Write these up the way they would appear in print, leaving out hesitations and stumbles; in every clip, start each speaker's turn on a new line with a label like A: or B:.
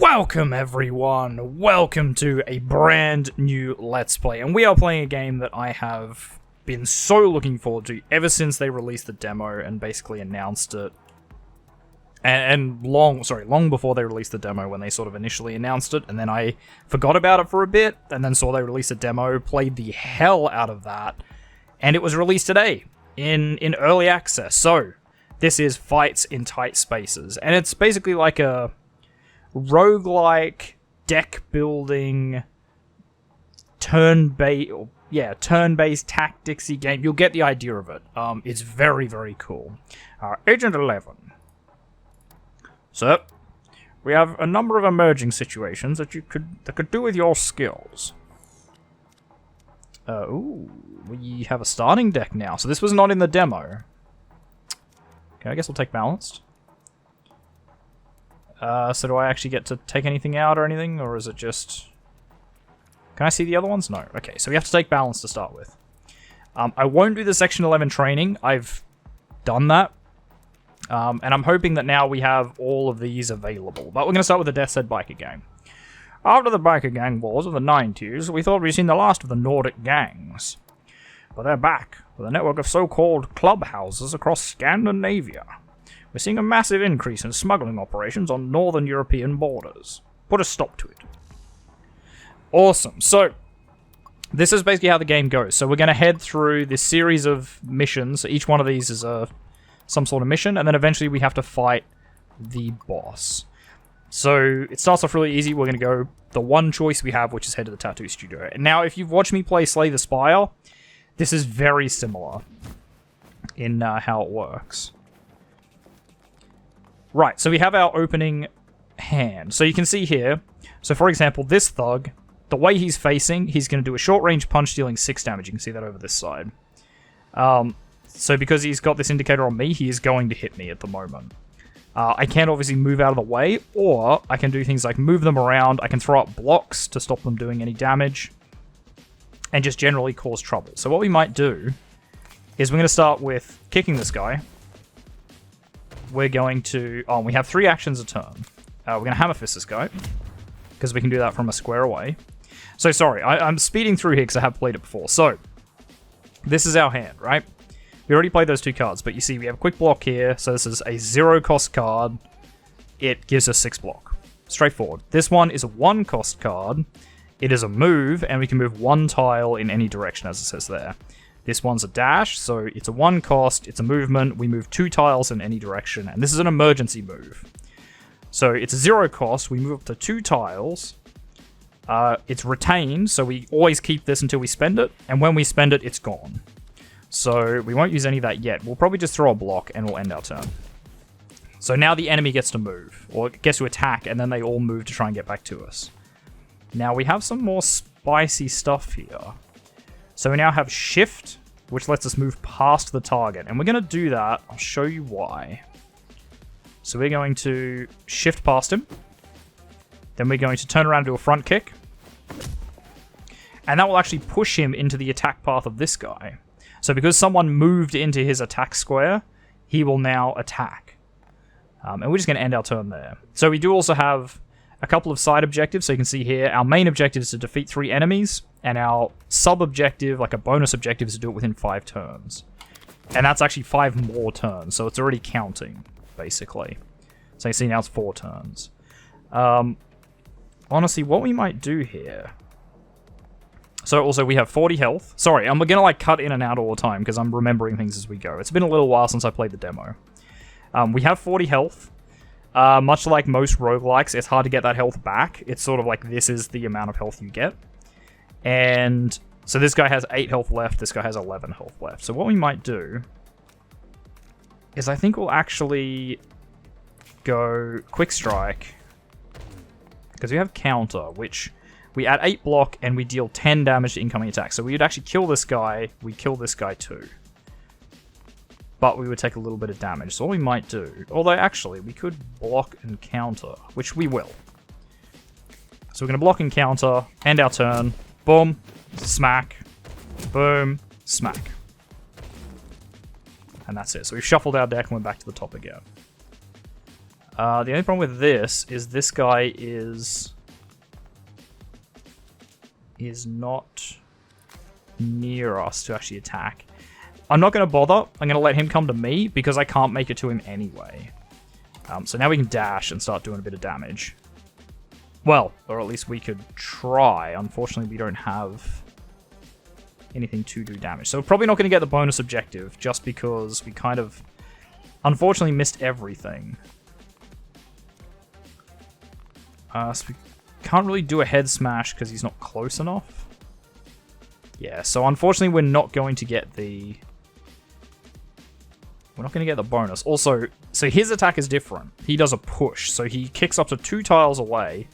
A: Welcome everyone, welcome to a brand new Let's Play, and we are playing a game that I have been so looking forward to ever since they released the demo and basically announced it. And long before they released the demo, when they sort of initially announced it, and then I forgot about it for a bit, and then saw they release a demo, played the hell out of that, and it was released today in early access. So this is Fights in Tight Spaces, and it's basically like a roguelike deck building turn-based tacticsy game. You'll get the idea of it. It's very, very cool. Agent 11. So, we have a number of emerging situations that could do with your skills. We have a starting deck now. So this was not in the demo. Okay, I guess we'll take balanced. So do I actually get to take anything out or anything, or is it just... Can I see the other ones? No. Okay, so we have to take balance to start with. I won't do the Section 11 training. I've done that. And I'm hoping that now we have all of these available. But we're going to start with the Death's Head Biker Gang. After the biker gang wars of the 90s, we thought we'd seen the last of the Nordic gangs. But they're back, with a network of so-called clubhouses across Scandinavia. We're seeing a massive increase in smuggling operations on northern European borders. Put a stop to it. Awesome. So, this is basically how the game goes. So we're going to head through this series of missions. Each one of these is some sort of mission, and then eventually we have to fight the boss. So, it starts off really easy. We're going to go the one choice we have, which is head to the tattoo studio. And now, if you've watched me play Slay the Spire, this is very similar in how it works. Right, so we have our opening hand. So you can see here, so for example, this thug, the way he's facing, he's going to do a short-range punch dealing 6 damage. You can see that over this side. So because he's got this indicator on me, he is going to hit me at the moment. I can obviously move out of the way, or I can do things like move them around. I can throw up blocks to stop them doing any damage, and just generally cause trouble. So what we might do is we're going to start with kicking this guy. We're going to... Oh, we have 3 actions a turn. We're going to hammer fist this guy, because we can do that from a square away. So, sorry, I'm speeding through here because I have played it before. So, this is our hand, right? We already played those 2 cards, but you see we have a quick block here. So this is a 0-cost card. It gives us 6 block. Straightforward. This one is a 1-cost card. It is a move, and we can move 1 tile in any direction, as it says there. This one's a dash, so it's a 1-cost, it's a movement, we move 2 tiles in any direction, and this is an emergency move. So it's a 0-cost, we move up to 2 tiles, it's retained, so we always keep this until we spend it, and when we spend it, it's gone. So we won't use any of that yet, we'll probably just throw a block and we'll end our turn. So now the enemy gets to move, or gets to attack, and then they all move to try and get back to us. Now we have some more spicy stuff here. So we now have shift, which lets us move past the target. And we're going to do that. I'll show you why. So we're going to shift past him. Then we're going to turn around and do a front kick. And that will actually push him into the attack path of this guy. So because someone moved into his attack square, he will now attack. And we're just going to end our turn there. So we do also have a couple of side objectives. So you can see here, our main objective is to defeat 3 enemies. And our sub-objective, like a bonus objective, is to do it within 5 turns. And that's actually 5 more turns, so it's already counting, basically. So you see now it's 4 turns. Honestly, what we might do here... So also we have 40 health. Sorry, I'm gonna like cut in and out all the time, because I'm remembering things as we go. It's been a little while since I played the demo. We have 40 health. Much like most roguelikes, it's hard to get that health back. It's sort of like this is the amount of health you get. And so this guy has 8 health left, this guy has 11 health left. So what we might do is I think we'll actually go quick strike, because we have counter, which we add 8 block and we deal 10 damage to incoming attacks. So we would actually kill this guy, we kill this guy too. But we would take a little bit of damage. So what we might do, although actually we could block and counter, which we will. So we're going to block and counter, end our turn. Boom, smack, boom, smack. And that's it. So we've shuffled our deck and we're back to the top again. The only problem with this guy is not near us to actually attack. I'm not going to bother. I'm going to let him come to me because I can't make it to him anyway. So now we can dash and start doing a bit of damage. Well, or at least we could try. Unfortunately, we don't have anything to do damage. So we're probably not going to get the bonus objective just because we kind of unfortunately missed everything. So we can't really do a head smash because he's not close enough. Yeah, so unfortunately we're not going to get the... We're not going to get the bonus. Also, so his attack is different. He does a push, so he kicks up to 2 tiles away.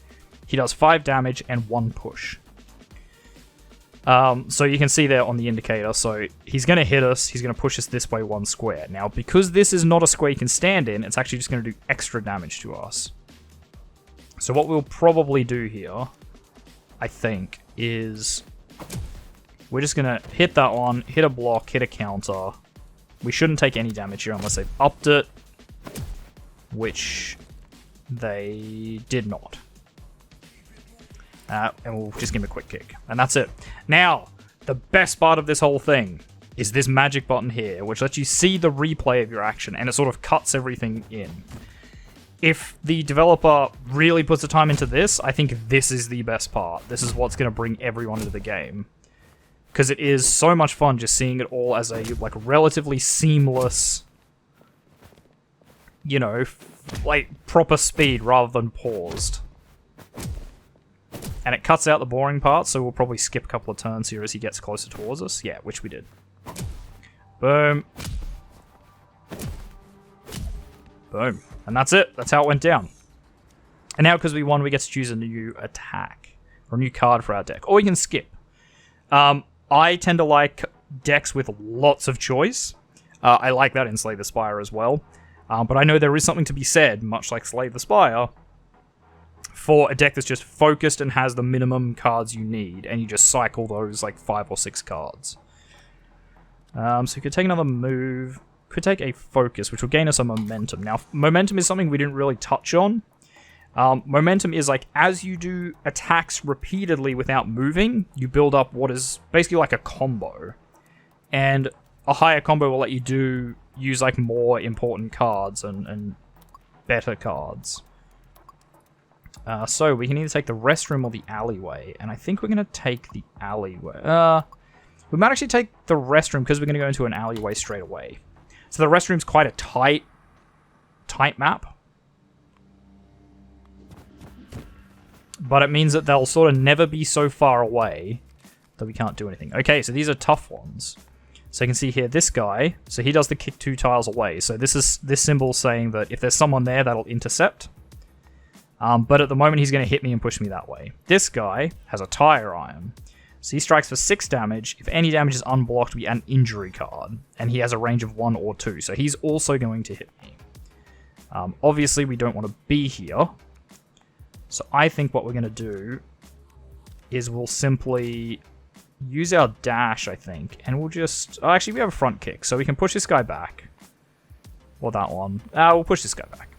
A: He does 5 damage and 1 push. So you can see there on the indicator, so he's going to hit us, he's going to push us this way 1 square. Now, because this is not a square you can stand in, it's actually just going to do extra damage to us. So what we'll probably do here, I think, is we're just going to hit that one, hit a block, hit a counter. We shouldn't take any damage here unless they've upped it, which they did not. And we'll just give him a quick kick. And that's it. Now, the best part of this whole thing is this magic button here, which lets you see the replay of your action, and it sort of cuts everything in. If the developer really puts the time into this, I think this is the best part. This is what's going to bring everyone into the game. Because it is so much fun just seeing it all as a like relatively seamless, you know, like proper speed rather than paused. And it cuts out the boring part, so we'll probably skip a couple of turns here as he gets closer towards us. Yeah, which we did. Boom. Boom. And that's it. That's how it went down. And now, because we won, we get to choose a new attack. Or a new card for our deck. Or we can skip. I tend to like decks with lots of choice. I like that in Slay the Spire as well. But I know there is something to be said, much like Slay the Spire, for a deck that's just focused and has the minimum cards you need, and you just cycle those like 5 or 6 cards. So you could take another move. Could take a focus, which will gain us a momentum. Now, momentum is something we didn't really touch on. Momentum is like, as you do attacks repeatedly without moving, you build up what is basically like a combo. And a higher combo will let you use like more important cards and better cards. So we can either take the restroom or the alleyway, and I think we're going to take the alleyway. We might actually take the restroom because we're going to go into an alleyway straight away. So the restroom's quite a tight map. But it means that they'll sort of never be so far away that we can't do anything. Okay, so these are tough ones. So you can see here, this guy, so he does the kick 2 tiles away. So this symbol saying that if there's someone there, that'll intercept. But at the moment, he's going to hit me and push me that way. This guy has a tire iron. So he strikes for 6 damage. If any damage is unblocked, we add an injury card. And he has a range of 1 or 2. So he's also going to hit me. Obviously, we don't want to be here. So I think what we're going to do is we'll simply use our dash, I think. And we'll just... Oh, actually, we have a front kick. So we can push this guy back. Or that one. We'll push this guy back.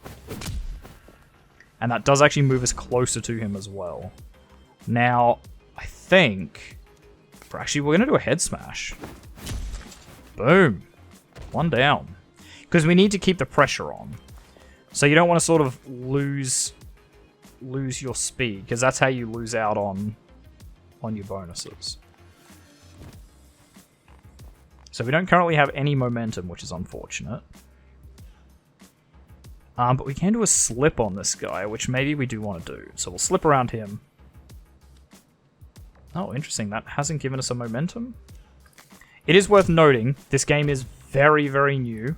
A: And that does actually move us closer to him as well. Now, I think... Actually, we're going to do a head smash. Boom. 1 down. Because we need to keep the pressure on. So you don't want to sort of lose your speed, because that's how you lose out on your bonuses. So we don't currently have any momentum, which is unfortunate. But we can do a slip on this guy, which maybe we do want to do. So we'll slip around him. Oh, interesting. That hasn't given us a momentum. It is worth noting, this game is very, very new.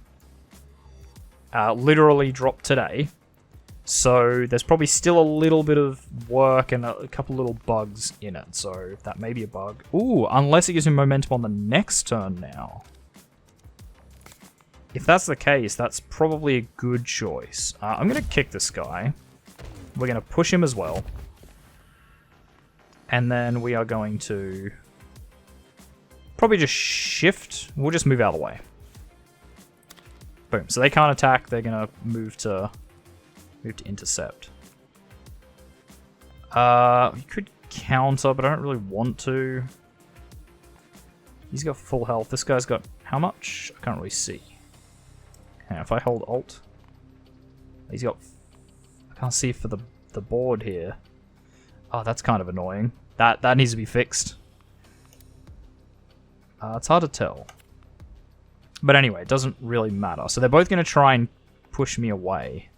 A: Literally dropped today. So there's probably still a little bit of work and a couple little bugs in it. So that may be a bug. Ooh, unless it gives me momentum on the next turn now. If that's the case, that's probably a good choice. I'm going to kick this guy. We're going to push him as well. And then we are going to probably just shift. We'll just move out of the way. Boom. So they can't attack. They're going to move to Move to intercept. You could counter, but I don't really want to. He's got full health. This guy's got how much? I can't really see. Okay, if I hold Alt, he's got. I can't see for the board here. Oh, that's kind of annoying. That needs to be fixed. It's hard to tell. But anyway, it doesn't really matter. So they're both going to try and push me away.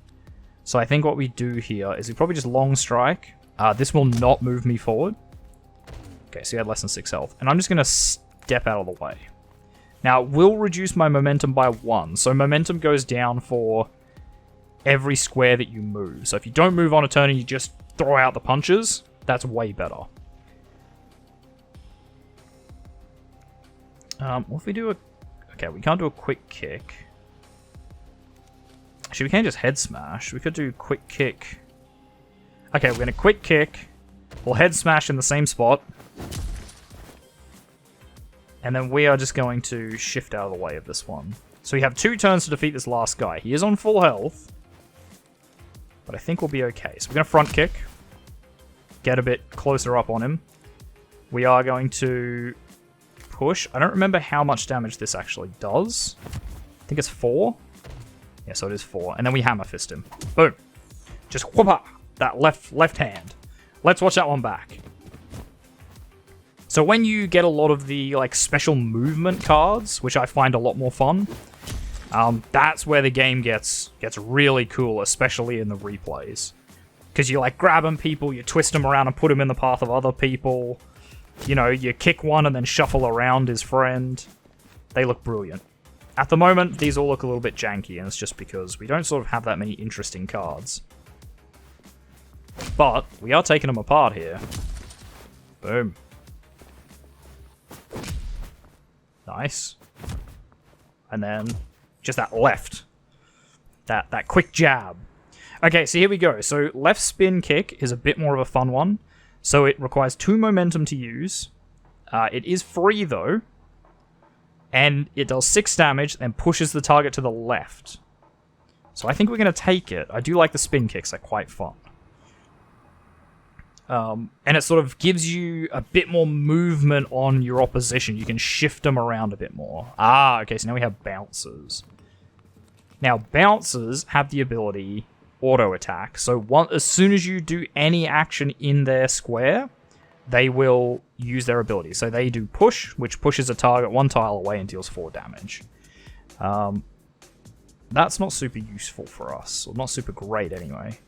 A: So I think what we do here is we probably just long strike. This will not move me forward. Okay, so he had less than 6 health. And I'm just going to step out of the way. Now, it will reduce my momentum by 1. So momentum goes down for every square that you move. So if you don't move on a turn and you just throw out the punches, that's way better. What if we do a... Okay, we can't do a quick kick. Actually, we can't just head smash. We could do quick kick. Okay, we're going to quick kick. We'll head smash in the same spot. And then we are just going to shift out of the way of this one. So we have 2 turns to defeat this last guy. He is on full health. But I think we'll be okay. So we're going to front kick. Get a bit closer up on him. We are going to push. I don't remember how much damage this actually does. I think it's 4. Yeah, so it is 4. And then we hammer fist him. Boom. Just whoop that left hand. Let's watch that one back. So when you get a lot of the like special movement cards, which I find a lot more fun, that's where the game gets really cool, especially in the replays. Because you like grab them people, you twist them around and put them in the path of other people. You know, you kick one and then shuffle around his friend. They look brilliant. At the moment, these all look a little bit janky, and it's just because we don't sort of have that many interesting cards. But we are taking them apart here. Boom. Nice. And then just that left. That quick jab. Okay, so here we go. So left spin kick is a bit more of a fun one. So it requires 2 momentum to use. It is free though. And it does 6 damage and pushes the target to the left. So I think we're going to take it. I do like the spin kicks. They're quite fun. And it sort of gives you a bit more movement on your opposition. You can shift them around a bit more. Okay, so now we have bouncers. Now, bouncers have the ability auto attack. So as soon as you do any action in their square, they will use their ability. So they do push, which pushes a target 1 tile away and deals 4 damage. That's not super useful for us, or not super great anyway.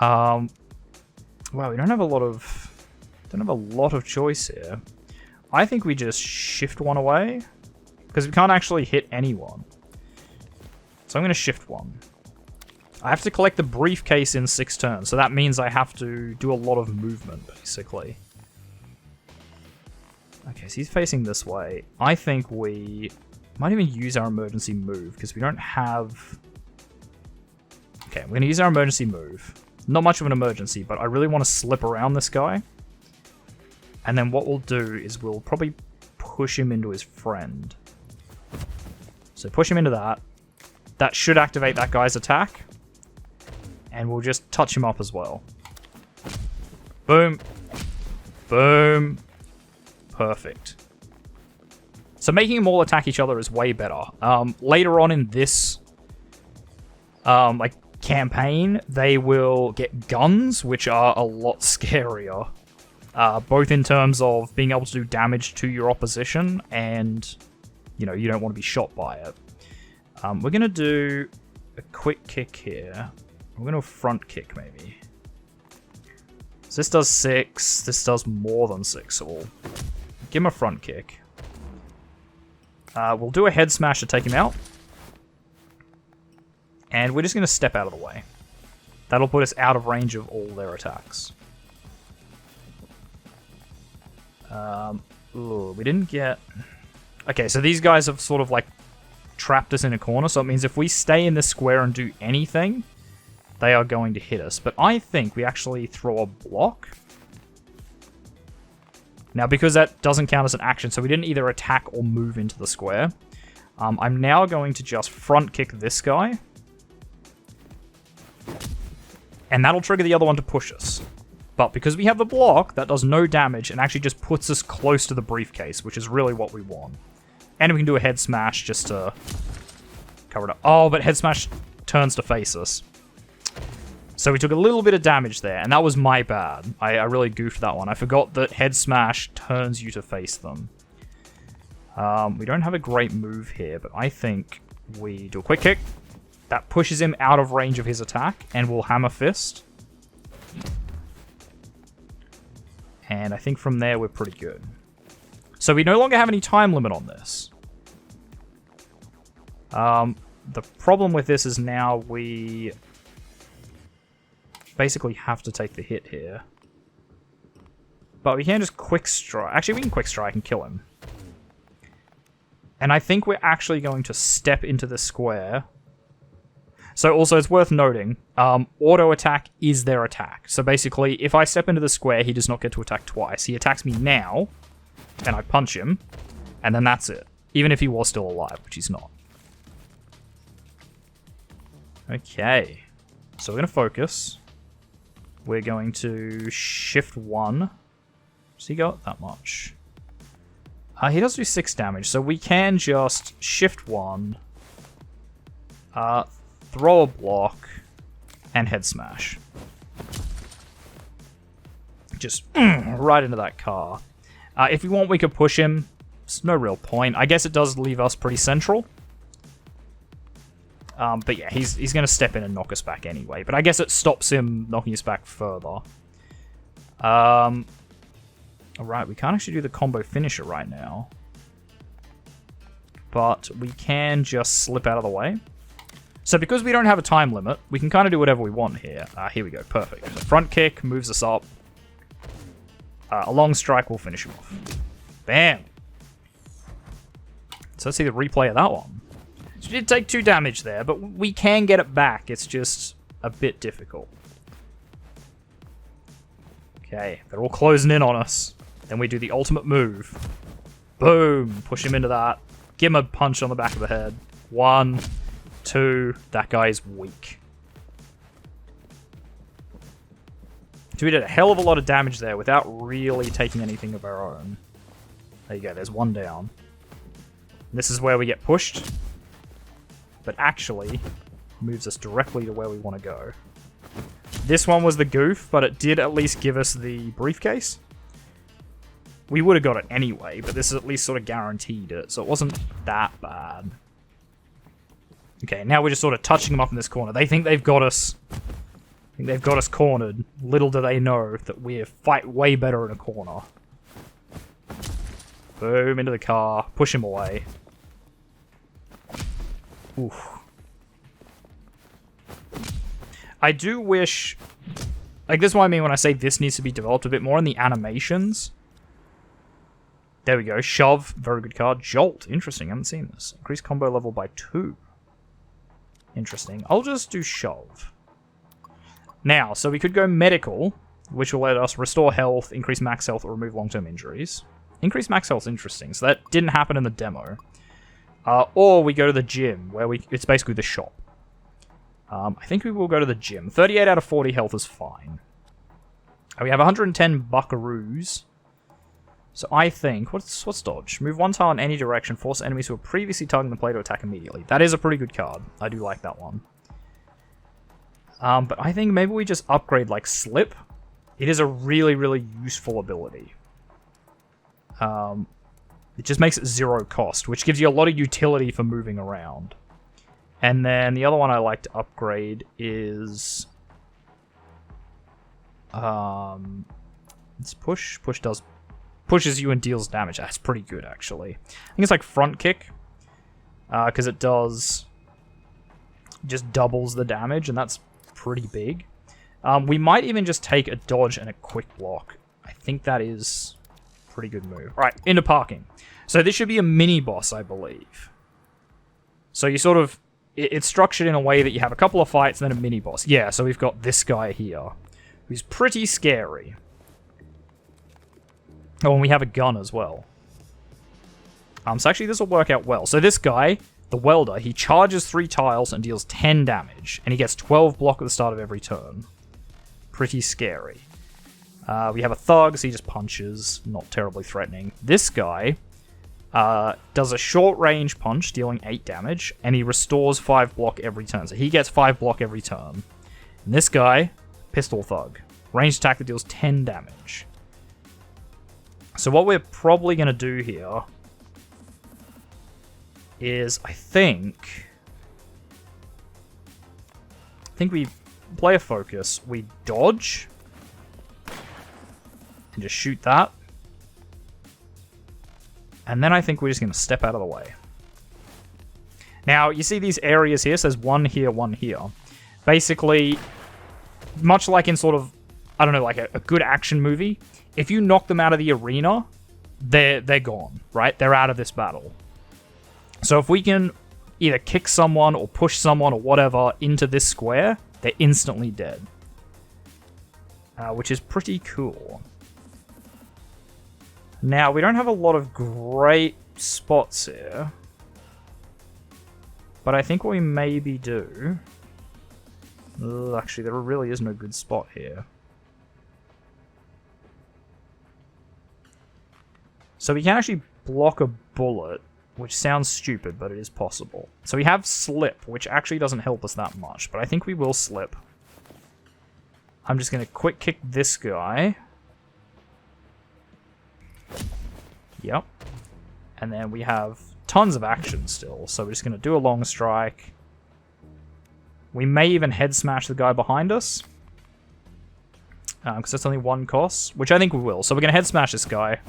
A: Wow, we don't have a lot of choice here. I think we just shift one away because we can't actually hit anyone. So I'm going to shift one. I have to collect the briefcase in 6 turns, so that means I have to do a lot of movement, basically. Okay, so he's facing this way. I think we might even use our emergency move, because we don't have... Okay, we're going to use our emergency move. Not much of an emergency, but I really want to slip around this guy. And then what we'll do is we'll probably push him into his friend. So push him into that. That should activate that guy's attack. And we'll just touch him up as well. Boom. Boom. Perfect. So making them all attack each other is way better. Later on in this campaign, they will get guns, which are a lot scarier. Both in terms of being able to do damage to your opposition and, you know, you don't want to be shot by it. We're going to do a quick kick here. We're going to front kick, maybe. So this does 6. This does more than 6, so we'll give him a front kick. We'll do a head smash to take him out. And we're just going to step out of the way. That'll put us out of range of all their attacks. We didn't get... Okay, so these guys have sort of like trapped us in a corner, so it means if we stay in this square and do anything, they are going to hit us. But I think we actually throw a block. Now, because that doesn't count as an action, so we didn't either attack or move into the square, I'm now going to just front kick this guy. and that'll trigger the other one to push us. But because we have the block, that does no damage and actually just puts us close to the briefcase, which is really what we want. And we can do a head smash just to cover it up. Oh, but head smash turns to face us. So we took a little bit of damage there, and that was my bad. I really goofed that one. I forgot that head smash turns you to face them. We don't have a great move here, but I think we do a quick kick. That pushes him out of range of his attack, and we'll hammer fist. And I think from there we're pretty good. So we no longer have any time limit on this. The problem with this is now we basically have to take the hit here. But we can just quick strike. Actually, we can quick strike and kill him. And I think we're actually going to step into the square. So also, it's worth noting, auto attack is their attack. So basically, if I step into the square, he does not get to attack twice. He attacks me now, and I punch him, and then that's it. Even if he was still alive, which he's not. Okay. So we're going to focus. We're going to shift 1. Does he got that much? He does do 6 damage, so we can just shift 1, throw a block, and head smash. Just right into that car. If we want, we could push him. There's no real point. I guess it does leave us pretty central. But yeah, he's going to step in and knock us back anyway. But I guess it stops him knocking us back further. Alright, we can't actually do the combo finisher right now. But we can just slip out of the way. So because we don't have a time limit, we can kind of do whatever we want here. Here we go, perfect. So front kick moves us up. A long strike will finish him off. Bam! So let's see the replay of that one. So we did take 2 damage there, but we can get it back. It's just a bit difficult. Okay, they're all closing in on us. Then we do the ultimate move. Boom! Push him into that. Give him a punch on the back of the head. 1, 2. That guy's weak. So we did a hell of a lot of damage there without really taking anything of our own. There you go, there's 1 down. This is where we get pushed. But actually, moves us directly to where we want to go. This one was the goof, but it did at least give us the briefcase. We would have got it anyway, but this is at least sort of guaranteed it, so it wasn't that bad. Okay, now we're just sort of touching them up in this corner. They think they've got us. They've got us cornered. Little do they know that we fight way better in a corner. Boom, into the car. Push him away. Oof. I do wish... Like, this is what I mean when I say this needs to be developed a bit more in the animations. There we go. Shove. Very good card. Jolt. Interesting. I haven't seen this. Increase combo level by 2. Interesting. I'll just do shove. Now, so we could go medical, which will let us restore health, increase max health, or remove long-term injuries. Increase max health is interesting, so that didn't happen in the demo. Or we go to the gym, where it's basically the shop. I think we will go to the gym. 38 out of 40 health is fine. We have 110 buckaroos. So I think, what's dodge? Move 1 tile in any direction, force enemies who are previously targeting the play to attack immediately. That is a pretty good card. I do like that one. But I think maybe we just upgrade like Slip. It is a really, really useful ability. It just makes it 0 cost, which gives you a lot of utility for moving around. And then the other one I like to upgrade is... it's push. Push pushes you and deals damage. That's pretty good, actually. I think it's like front kick. Because it does... just doubles the damage, and that's pretty big. We might even just take a dodge and a quick block. I think that is a pretty good move. Right, into parking. So this should be a mini-boss, I believe. So you sort of... It's structured in a way that you have a couple of fights and then a mini-boss. Yeah, so we've got this guy here, who's pretty scary. Oh, and we have a gun as well. So actually this will work out well. So this guy, the welder, he charges 3 tiles and deals 10 damage. And he gets 12 block at the start of every turn. pretty scary. We have a thug, so he just punches, not terribly threatening. This guy does a short-range punch, dealing 8 damage, and he restores 5 block every turn. So he gets 5 block every turn. And this guy, pistol thug, ranged attack that deals 10 damage. So what we're probably going to do here is, I think we play a focus. We dodge and just shoot that. And then I think we're just going to step out of the way. Now, you see these areas here? Says one here, one here. Basically, much like in sort of, I don't know, like a good action movie, if you knock them out of the arena, they're gone, right? They're out of this battle. So if we can either kick someone or push someone or whatever into this square, they're instantly dead. Which is pretty cool. Now, we don't have a lot of great spots here. But I think what we maybe do... Actually, there really is no good spot here. So we can actually block a bullet, which sounds stupid, but it is possible. So we have slip, which actually doesn't help us that much, but I think we will slip. I'm just going to quick kick this guy. Yep. And then we have tons of action still, so we're just going to do a long strike. We may even head smash the guy behind us, because that's only 1 cost, which I think we will. So we're going to head smash this guy.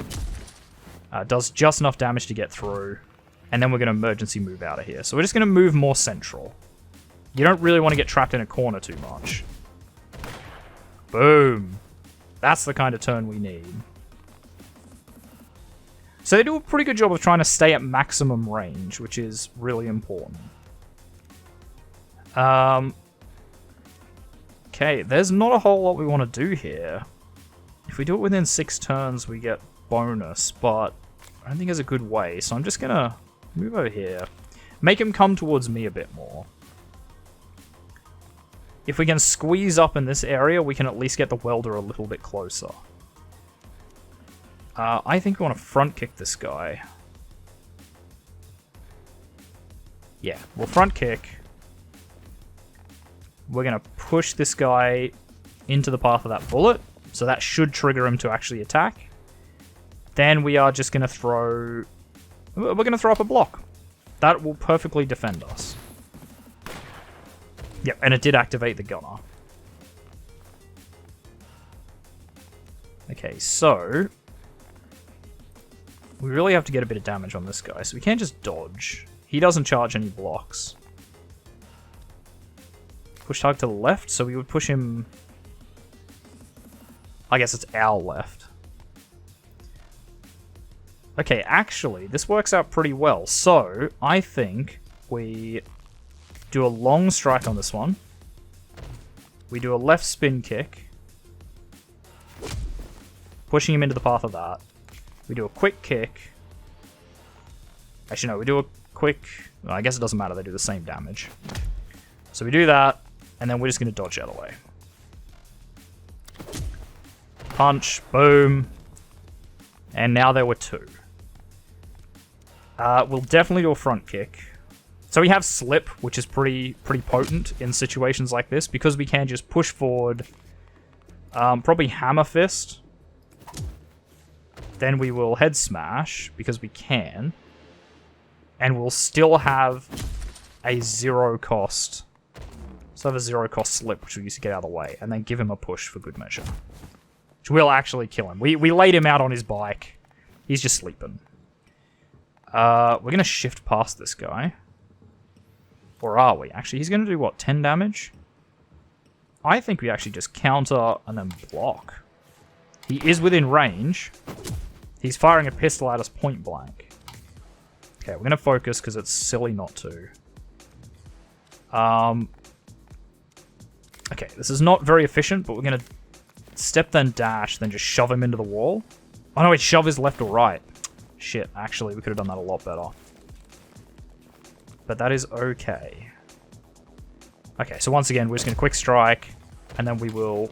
A: Does just enough damage to get through. And then we're going to emergency move out of here. So we're just going to move more central. You don't really want to get trapped in a corner too much. Boom. That's the kind of turn we need. So they do a pretty good job of trying to stay at maximum range, which is really important. Okay, there's not a whole lot we want to do here. If we do it within 6 turns, we get bonus, but I don't think there's a good way, so I'm just gonna move over here. Make him come towards me a bit more. If we can squeeze up in this area, we can at least get the welder a little bit closer. I think we want to front kick this guy. Yeah, we'll front kick. We're gonna push this guy into the path of that bullet, so that should trigger him to actually attack. Then we are just going to throw... We're going to throw up a block. That will perfectly defend us. Yep, and it did activate the gunner. Okay, so... we really have to get a bit of damage on this guy, so we can't just dodge. He doesn't charge any blocks. Push target to the left, so we would push him... I guess it's our left. Okay, actually, this works out pretty well. So, I think we do a long strike on this one. We do a left spin kick. Pushing him into the path of that. We do a quick kick. Actually, no, we do a quick... Well, I guess it doesn't matter, they do the same damage. So we do that, and then we're just going to dodge out of the way. Punch, boom. And now there were 2. We'll definitely do a front kick. So we have slip, which is pretty potent in situations like this, because we can just push forward. Probably hammer fist. Then we will head smash, because we can. And we'll still have a 0 cost. So have a 0 cost slip, which we used to get out of the way. And then give him a push for good measure. Which will actually kill him. We laid him out on his bike. He's just sleeping. We're going to shift past this guy. Or are we? Actually, he's going to do, what, 10 damage? I think we actually just counter and then block. He is within range. He's firing a pistol at us point blank. Okay, we're going to focus because it's silly not to. Okay, this is not very efficient, but we're going to step then dash, then just shove him into the wall. Oh no, wait, shove his left or right. Shit, actually, we could have done that a lot better. But that is okay. Okay, so once again, we're just going to quick strike, and then we will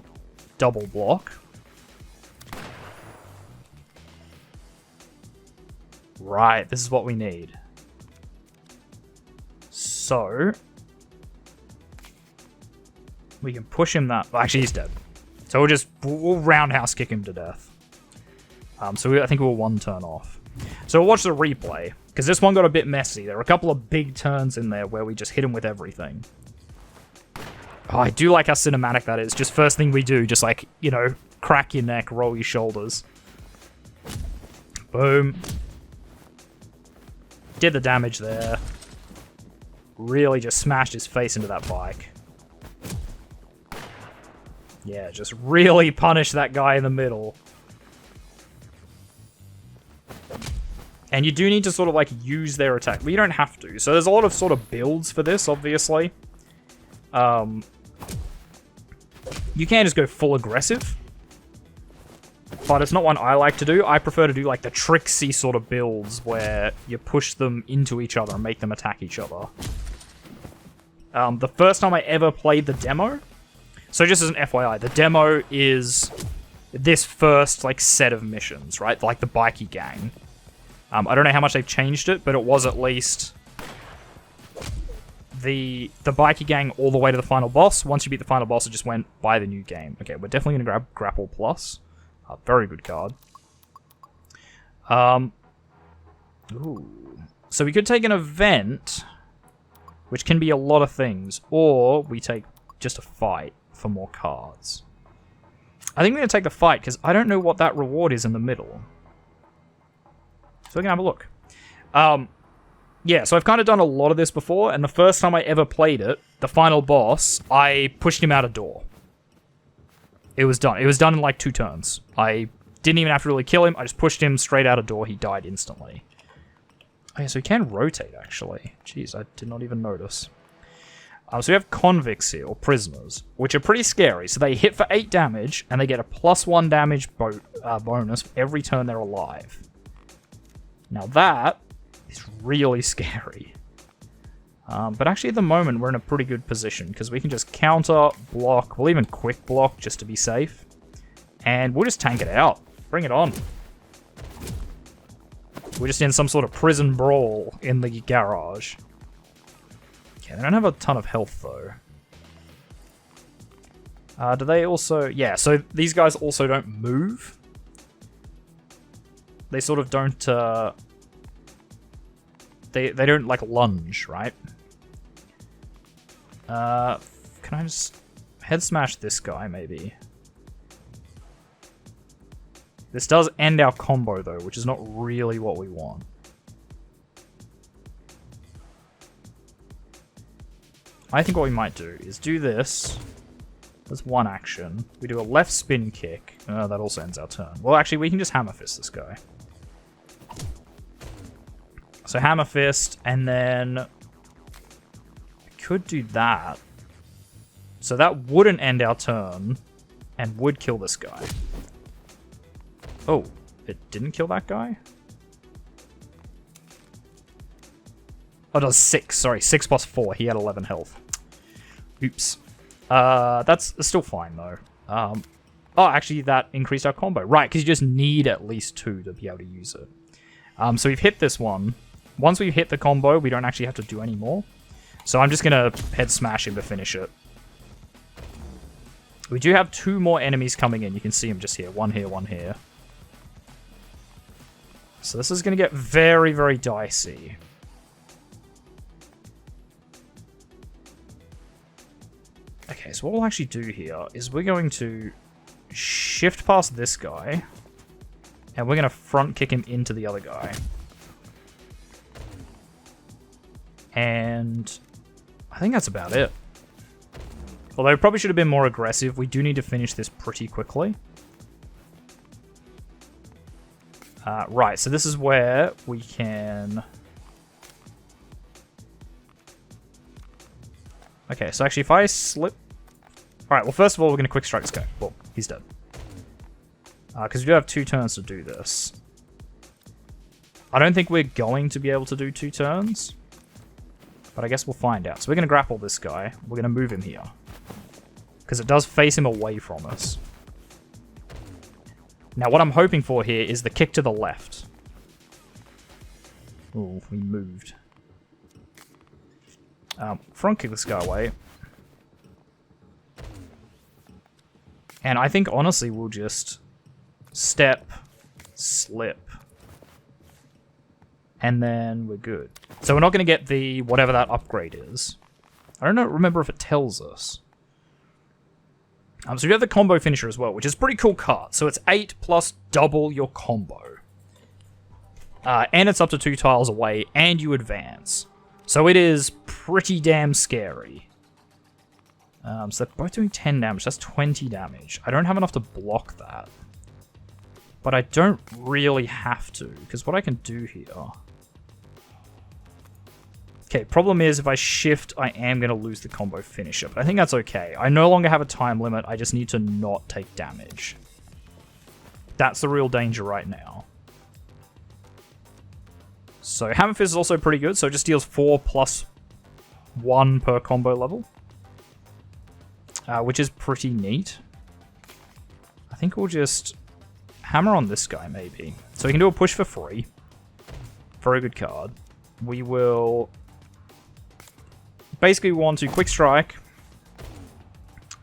A: double block. Right, this is what we need. So we can push him that... Well, actually, he's dead. So we'll roundhouse kick him to death. I think we'll one turn off. So we'll watch the replay, because this one got a bit messy. There were a couple of big turns in there where we just hit him with everything. Oh, I do like how cinematic that is. Just first thing we do, just like, you know, crack your neck, roll your shoulders. Boom. Did the damage there. Really just smashed his face into that bike. Yeah, just really punish that guy in the middle. And you do need to sort of like use their attack, but you don't have to. So there's a lot of sort of builds for this, obviously. You can just go full aggressive. But it's not one I like to do. I prefer to do like the tricksy sort of builds where you push them into each other and make them attack each other. The first time I ever played the demo, so just as an FYI, the demo is this first like set of missions, right? Like the bikie gang. I don't know how much they've changed it, but it was at least the bikie gang all the way to the final boss. Once you beat the final boss, it just went buy the new game. Okay, we're definitely going to grab Grapple Plus. Very good card. Ooh. So we could take an event, which can be a lot of things, or we take just a fight for more cards. I think we're going to take the fight, because I don't know what that reward is in the middle. So we're going to have a look. Yeah, so I've kind of done a lot of this before, and the first time I ever played it, the final boss, I pushed him out a door. It was done. It was done in like 2 turns. I didn't even have to really kill him. I just pushed him straight out a door. He died instantly. Okay, so he can rotate, actually. Jeez, I did not even notice. So we have convicts here, or prisoners, which are pretty scary. So they hit for 8 damage, and they get a +1 damage bonus every turn they're alive. Now that is really scary. But actually at the moment we're in a pretty good position because we can just counter, block, we'll even quick block just to be safe. And we'll just tank it out. Bring it on. We're just in some sort of prison brawl in the garage. Okay, they don't have a ton of health though. Do they also... Yeah, so these guys also don't move. They sort of don't... They don't, like, lunge, right? Can I just head smash this guy, maybe? This does end our combo, though, which is not really what we want. I think what we might do is do this. There's one action. We do a left spin kick. That also ends our turn. Well, actually, we can just hammer fist this guy. So hammer fist, and then we could do that. So that wouldn't end our turn, and would kill this guy. Oh, it didn't kill that guy? Oh, it does 6. Sorry, 6 plus 4. He had 11 health. Oops. That's still fine, though. Oh, actually, that increased our combo. Right, because you just need at least 2 to be able to use it. So we've hit this one. Once we've hit the combo, we don't actually have to do any more. So I'm just going to head smash him to finish it. We do have 2 more enemies coming in. You can see them just here. One here, one here. So this is going to get very, very dicey. Okay, so what we'll actually do here is we're going to shift past this guy. And we're going to front kick him into the other guy. And I think that's about it. Although we probably should have been more aggressive. We do need to finish this pretty quickly. Right, so this is where we can... Okay, so actually if I slip... Alright, well first of all we're going to quick strike this guy. Well, he's dead. Because we do have 2 turns to do this. I don't think we're going to be able to do 2 turns. But I guess we'll find out. So we're going to grapple this guy. We're going to move him here. Because it does face him away from us. Now, what I'm hoping for here is the kick to the left. Oh, we moved. Front kick this guy away. And I think, honestly, we'll just step, slip. And then we're good. So we're not going to get the whatever that upgrade is. I don't remember if it tells us. So you have the combo finisher as well, which is a pretty cool card. So it's 8 plus double your combo. And it's up to 2 tiles away, and you advance. So it is pretty damn scary. So they're both doing 10 damage. That's 20 damage. I don't have enough to block that. But I don't really have to, because what I can do here... Okay, problem is if I shift, I am going to lose the combo finisher, but I think that's okay. I no longer have a time limit, I just need to not take damage. That's the real danger right now. So Hammer Fist is also pretty good, so it just deals 4 plus 1 per combo level. Which is pretty neat. I think we'll just hammer on this guy, maybe. So we can do a push for free. Very good card. We will... Basically, we want to quick strike.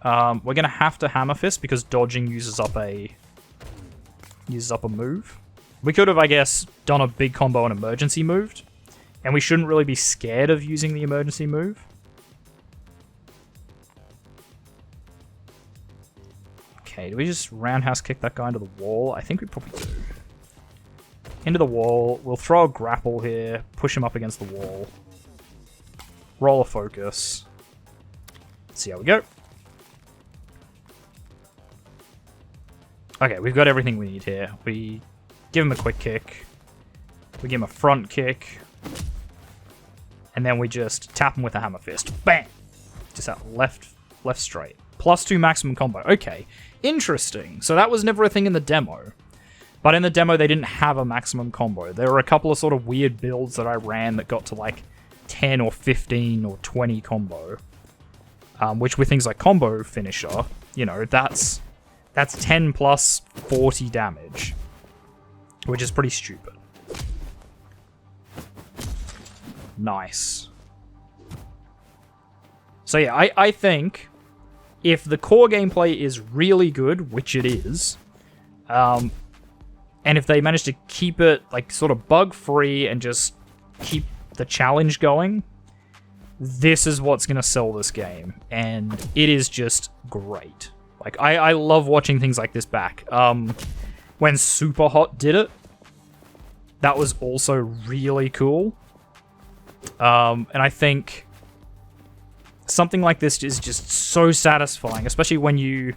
A: We're going to have to Hammer Fist because dodging uses up a move. We could have, I guess, done a big combo and emergency moved. And we shouldn't really be scared of using the emergency move. Okay, do we just roundhouse kick that guy into the wall? I think we probably do. Into the wall. We'll throw a grapple here. Push him up against the wall. Roll a focus. See how we go. Okay, we've got everything we need here. We give him a quick kick. We give him a front kick. And then we just tap him with a Hammer Fist. Bang! Just that left straight. Plus 2 maximum combo. Okay, interesting. So that was never a thing in the demo. But in the demo, they didn't have a maximum combo. There were a couple of sort of weird builds that I ran that got to like 10 or 15 or 20 combo. Which with things like combo finisher, you know, that's 10 plus 40 damage. Which is pretty stupid. Nice. So yeah, I think if the core gameplay is really good, which it is, and if they manage to keep it like sort of bug-free and just keep the challenge going, this is what's going to sell this game. And it is just great. Like, I love watching things like this back. When Superhot did it, that was also really cool. And I think something like this is just so satisfying, especially when you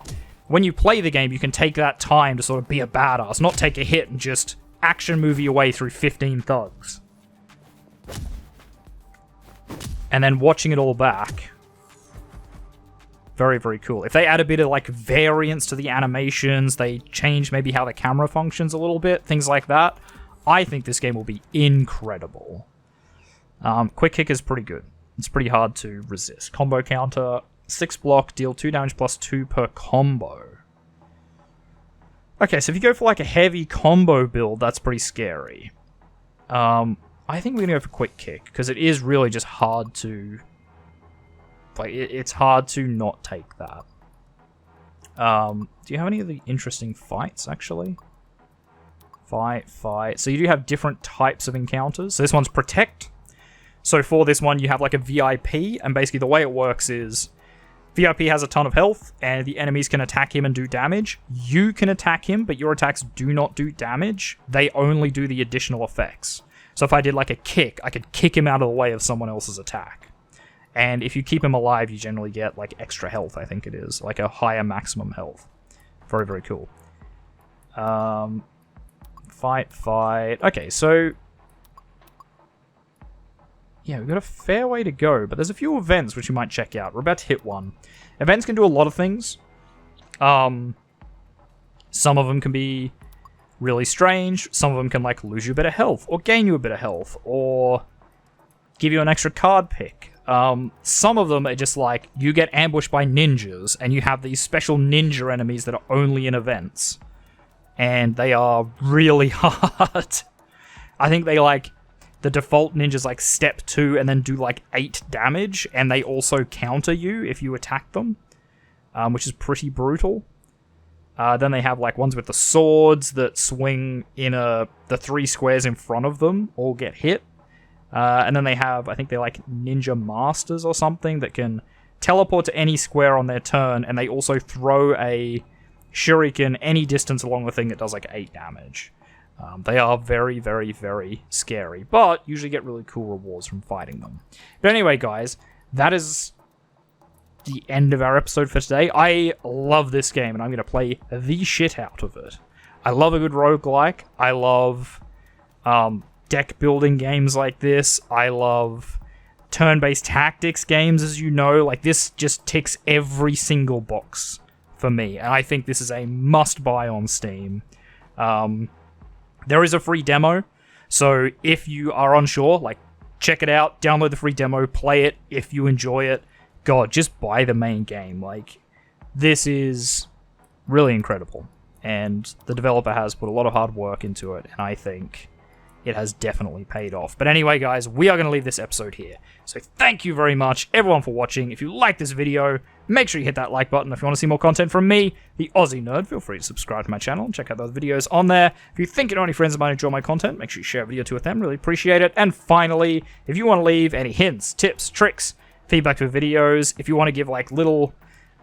A: play the game, you can take that time to sort of be a badass, not take a hit and just action movie your way through 15 thugs. And then watching it all back, very, very cool. If they add a bit of like variance to the animations, they change maybe how the camera functions a little bit, things like that, I think this game will be incredible. Quick kick is pretty good. It's pretty hard to resist. Combo counter, 6 block, deal 2 damage plus 2 per combo. Okay, so if you go for like a heavy combo build, that's pretty scary. I think we're going to go for quick kick, because it is really just hard to... Like, it's hard to not take that. Do you have any of the interesting fights, actually? Fight. So you do have different types of encounters. So this one's Protect. So for this one, you have like a VIP, and basically the way it works is VIP has a ton of health, and the enemies can attack him and do damage. You can attack him, but your attacks do not do damage. They only do the additional effects. So if I did like a kick, I could kick him out of the way of someone else's attack. And if you keep him alive, you generally get like extra health, I think it is. Like a higher maximum health. Very, very cool. Fight. Okay, so... Yeah, we've got a fair way to go, but there's a few events which you might check out. We're about to hit one. Events can do a lot of things. Some of them can be really strange. Some of them can like lose you a bit of health, or gain you a bit of health, or give you an extra card pick. Some of them are just like, you get ambushed by ninjas, and you have these special ninja enemies that are only in events. and they are really hard. I think they like, the default ninjas like step 2 and then do like 8 damage, and they also counter you if you attack them, which is pretty brutal. Then they have like ones with the swords that swing in the 3 squares in front of them all get hit. And then they have, I think they're like ninja masters or something that can teleport to any square on their turn, and they also throw a shuriken any distance along the thing that does like 8 damage. They are very, very, very scary, but usually get really cool rewards from fighting them. But anyway, guys, that is the end of our episode for today. I love this game, and I'm going to play the shit out of it. I love a good roguelike. I love deck building games like this. I love turn-based tactics games, as you know. Like, this just ticks every single box for me, and I think this is a must-buy on Steam. There is a free demo, so if you are unsure, like, check it out, download the free demo, play it. If you enjoy it, God, just buy the main game. Like, this is really incredible, and the developer has put a lot of hard work into it, and I think it has definitely paid off. But anyway, guys, we are going to leave this episode here. So thank you very much, everyone, for watching. If you like this video, make sure you hit that like button. If you want to see more content from me, the Aussie Nerd, feel free to subscribe to my channel and check out those videos on there. If you think you know any friends of mine who enjoy my content, make sure you share a video to with them. Really appreciate it. And finally, if you want to leave any hints, tips, tricks, feedback for videos, if you want to give like little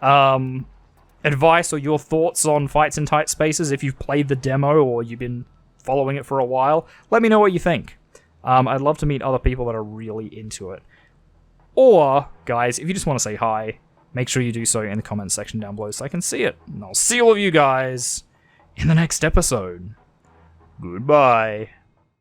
A: advice or your thoughts on fights in tight spaces, if you've played the demo or you've been following it for a while, let me know what you think. I'd love to meet other people that are really into it. Or, guys, if you just want to say hi, make sure you do so in the comments section down below so I can see it. And I'll see all of you guys in the next episode. Goodbye.